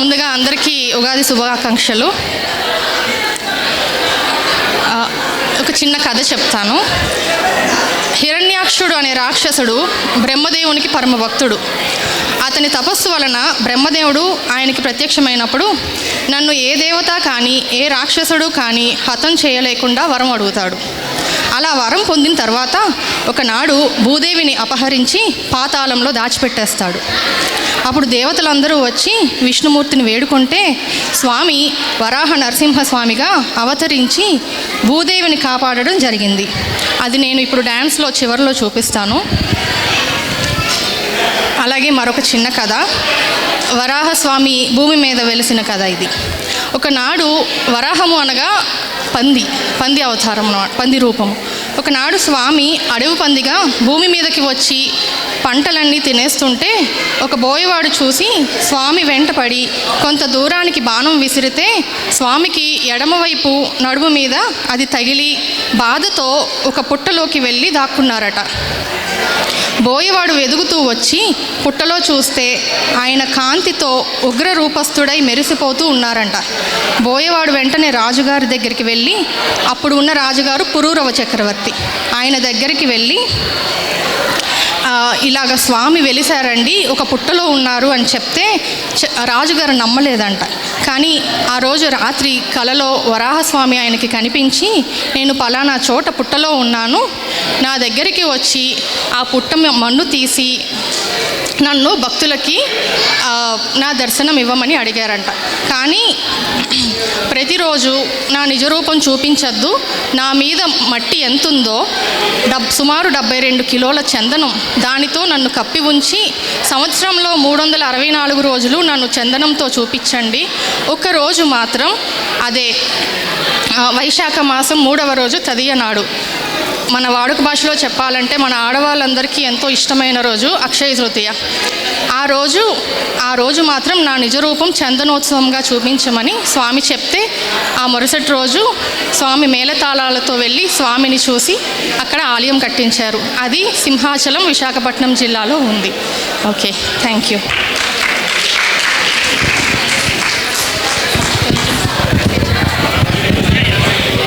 ముందుగా అందరికీ ఉగాది శుభాకాంక్షలు. ఒక చిన్న కథ చెప్తాను. హిరణ్యాక్షుడు అనే రాక్షసుడు బ్రహ్మదేవునికి పరమ భక్తుడు. అతని తపస్సు వలన బ్రహ్మదేవుడు ఆయనకి ప్రత్యక్షమైనప్పుడు నన్ను ఏ దేవత కానీ ఏ రాక్షసుడు కానీ హతం చేయలేకుండా వరం అడుగుతాడు. అలా వరం పొందిన తర్వాత ఒకనాడు భూదేవిని అపహరించి పాతాళంలో దాచిపెట్టేస్తాడు. అప్పుడు దేవతలందరూ వచ్చి విష్ణుమూర్తిని వేడుకుంటే స్వామి వరాహ నరసింహస్వామిగా అవతరించి భూదేవిని కాపాడడం జరిగింది. అది నేను ఇప్పుడు డ్యాన్స్లో చివరిలో చూపిస్తాను. అలాగే మరొక చిన్న కథ, వరాహస్వామి భూమి మీద వెలిసిన కథ ఇది. ఒకనాడు వరాహము అనగా పంది అవతారం, పంది రూపము. ఒకనాడు స్వామి అడవి పందిగా భూమి మీదకి వచ్చి పంటలన్నీ తినేస్తుంటే ఒక బోయవాడు చూసి స్వామి వెంటపడి కొంత దూరానికి బాణం విసిరితే స్వామికి ఎడమవైపు నడుము మీద అది తగిలి బాధతో ఒక పుట్టలోకి వెళ్ళి దాక్కున్నారట. బోయవాడు వెదుగుతూ వచ్చి పుట్టలో చూస్తే ఆయన కాంతితో ఉగ్ర రూపస్థుడై మెరిసిపోతూ ఉన్నారంట. బోయవాడు వెంటనే రాజుగారి దగ్గరికి వెళ్ళి, అప్పుడు ఉన్న రాజుగారు పురూరవ చక్రవర్తి, ఆయన దగ్గరికి వెళ్ళి ఇలాగ స్వామి వెలిసారండి, ఒక పుట్టలో ఉన్నారు అని చెప్తే రాజుగారు నమ్మలేదంట. కానీ ఆ రోజు రాత్రి కలలో వరాహస్వామి ఆయనకి కనిపించి, నేను పలానా చోట పుట్టలో ఉన్నాను, నా దగ్గరికి వచ్చి ఆ పుట్ట మన్ను తీసి నన్ను భక్తులకి నా దర్శనం ఇవ్వమని అడిగారంట. కానీ ప్రతిరోజు నా నిజరూపం చూపించద్దు, నా మీద మట్టి ఎంతుందో సుమారు 72 కిలోల చందనం, దానితో నన్ను కప్పి ఉంచి సంవత్సరంలో 364 రోజులు నన్ను చందనంతో చూపించండి. ఒక్కరోజు మాత్రం, అదే వైశాఖ మాసం 3వ రోజు తదియ నాడు, మన వాడుక భాషలో చెప్పాలంటే మన ఆడవాళ్ళందరికీ ఎంతో ఇష్టమైన రోజు అక్షయ తృతీయ. ఆ రోజు మాత్రం నా నిజరూపం చందనోత్సవంగా చూపించమని స్వామి చెప్తే, ఆ మరుసటి రోజు స్వామి మేళతాళాలతో వెళ్ళి స్వామిని చూసి అక్కడ ఆలయం కట్టించారు. అది సింహాచలం, విశాఖపట్నం జిల్లాలో ఉంది. Okay, thank you.